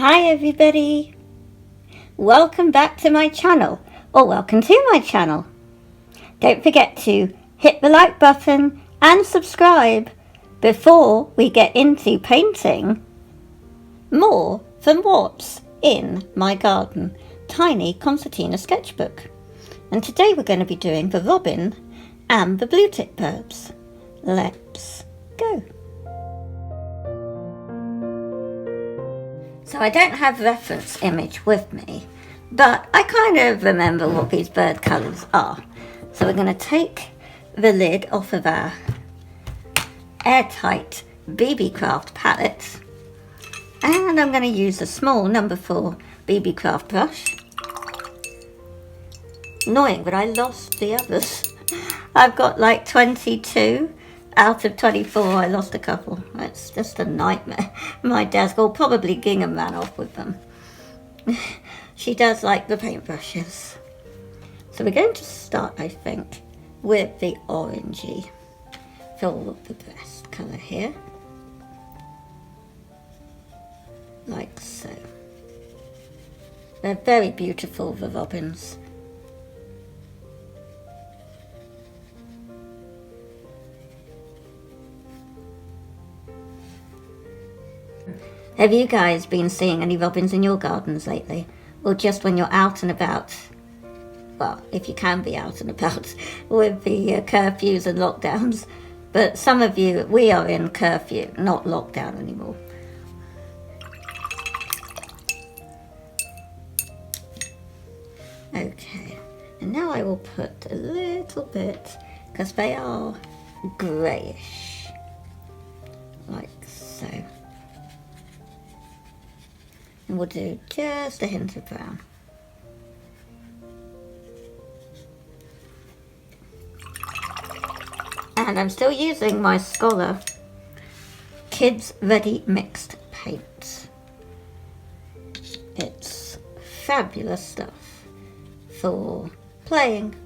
Hi everybody, welcome back to my channel, or welcome to my channel. Don't forget to hit the like button and subscribe before we get into painting more than what's in my garden tiny concertina sketchbook. And today we're going to be doing the Robin and the Blue Tit birds. Let's go. So I don't have reference image with me, but I kind of remember what these bird colours are. So we're going to take the lid off of our airtight BB Craft palette, and I'm going to use a small number 4 BB Craft brush. Annoying, but I lost the others. I've got like 22. Out of 24, I lost a couple. It's just a nightmare. My desk will probably Gingham ran off with them. She does like the paintbrushes. So we're going to start, I think, with the orangey. Feel the best colour here. Like so. They're very beautiful, the robins. Have you guys been seeing any robins in your gardens lately? Or just when you're out and about? Well, if you can be out and about with the curfews and lockdowns. But some of you, we are in curfew, not lockdown anymore. Okay, and now I will put a little bit, because they are greyish, like so. And we'll do just a hint of brown. And I'm still using my Scola Kids Ready Mixed Paint. It's fabulous stuff for playing.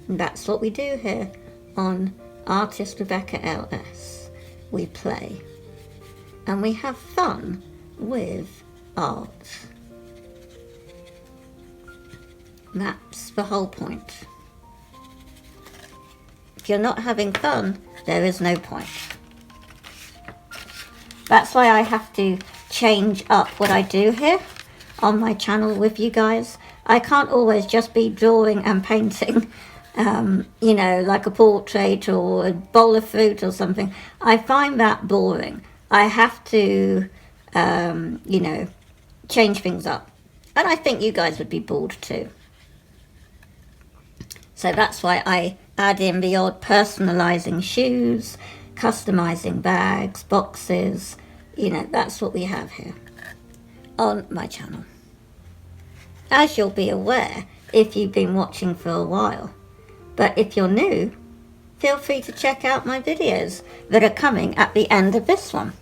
And that's what we do here on ArtistRebeccaLS. We play. And we have fun with art. That's the whole point. If you're not having fun, there is no point. That's why I have to change up what I do here on my channel with you guys. I can't always just be drawing and painting, you know, like a portrait or a bowl of fruit or something. I find that boring. I have to, you know, change things up, and I think you guys would be bored too. So that's why I add in the odd personalizing shoes, customizing bags, boxes, you know, that's what we have here on my channel. As you'll be aware if you've been watching for a while, but if you're new, feel free to check out my videos that are coming at the end of this one.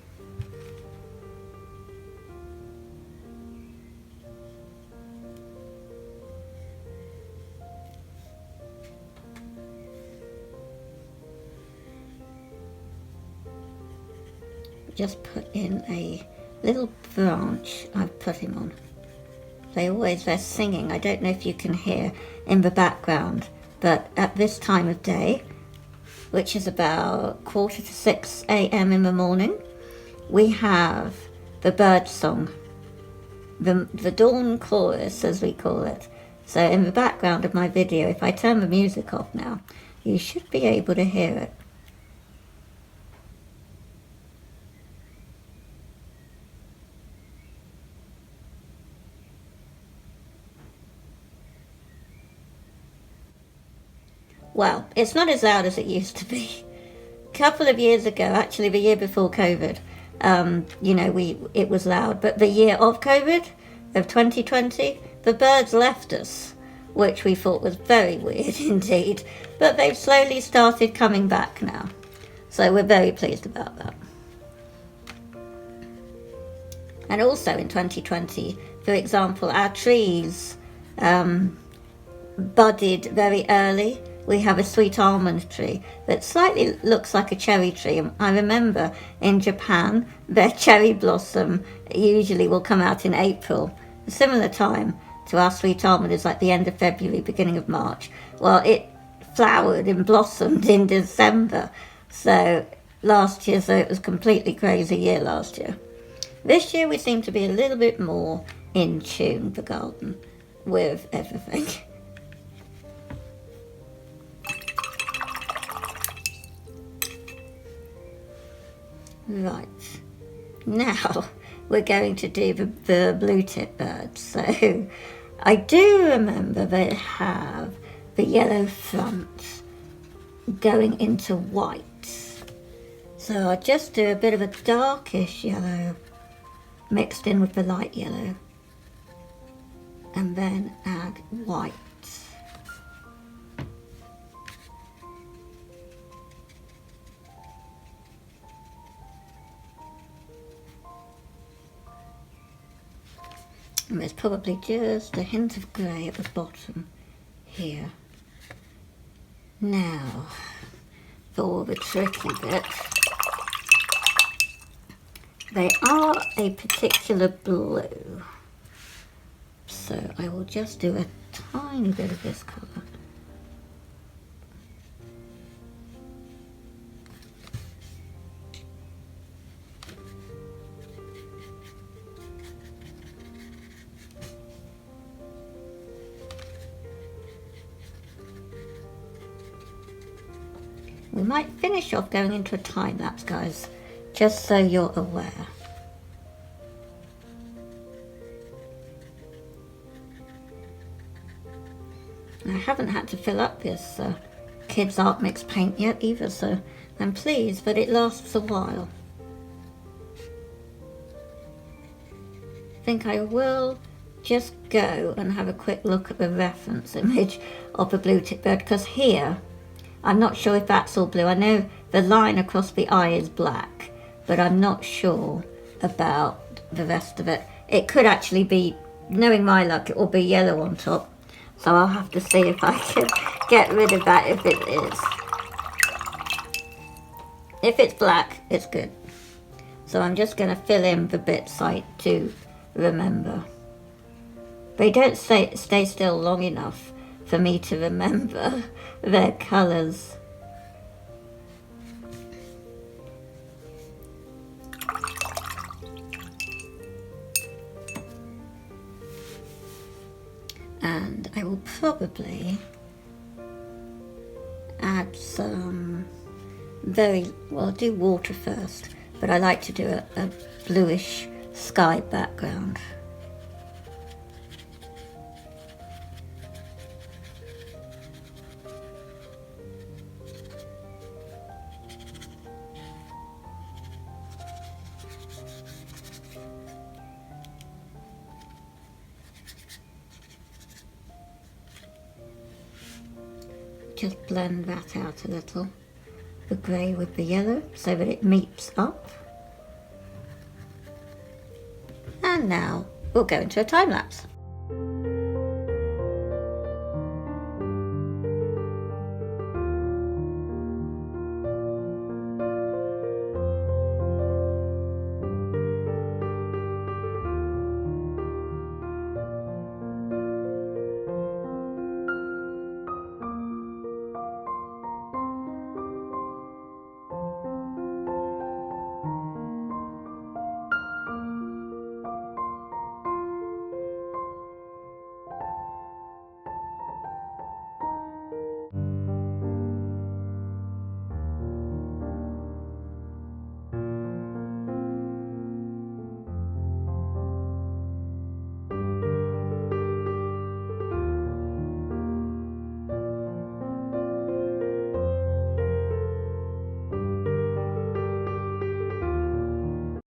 Just put in a little branch I've put him on. They're singing. I don't know if you can hear in the background, but at this time of day, which is about 5:45 a.m. in the morning, we have the bird song, the dawn chorus as we call it. So in the background of my video, if I turn the music off now, you should be able to hear it. Well, it's not as loud as it used to be. A couple of years ago, actually the year before COVID, you know, it was loud. But the year of COVID, of 2020, the birds left us, which we thought was very weird indeed. But they've slowly started coming back now. So we're very pleased about that. And also in 2020, for example, our trees budded very early. we have a sweet almond tree that slightly looks like a cherry tree. I remember in Japan, their cherry blossom usually will come out in April. A similar time to our sweet almond is like the end of February, beginning of March. Well, it flowered and blossomed in December. So last year, so it was a completely crazy year last year. This year we seem to be a little bit more in tune, the garden, with everything. Right, now we're going to do the blue tit birds. So I do remember they have the yellow front going into white. So I'll just do a bit of a darkish yellow mixed in with the light yellow, and then add white. And there's probably just a hint of grey at the bottom here. Now, for all the tricky bits, they are a particular blue. So I will just do a tiny bit of this colour. We might finish off going into a time lapse, guys, just so you're aware. I haven't had to fill up this kids Artmix paint yet either, so I'm pleased that it lasts a while. I think I will just go and have a quick look at the reference image of the blue tit bird, because here, I'm not sure if that's all blue. I know the line across the eye is black, but I'm not sure about the rest of it. It could actually be, knowing my luck, it will be yellow on top. So I'll have to see if I can get rid of that if it is. If it's black, it's good. So I'm just going to fill in the bits I do remember. They don't stay still long enough for me to remember their colours. And I will probably add some I'll do water first, but I like to do a bluish sky background. Just blend that out a little, the grey with the yellow, so that it meets up. And now we'll go into a time lapse.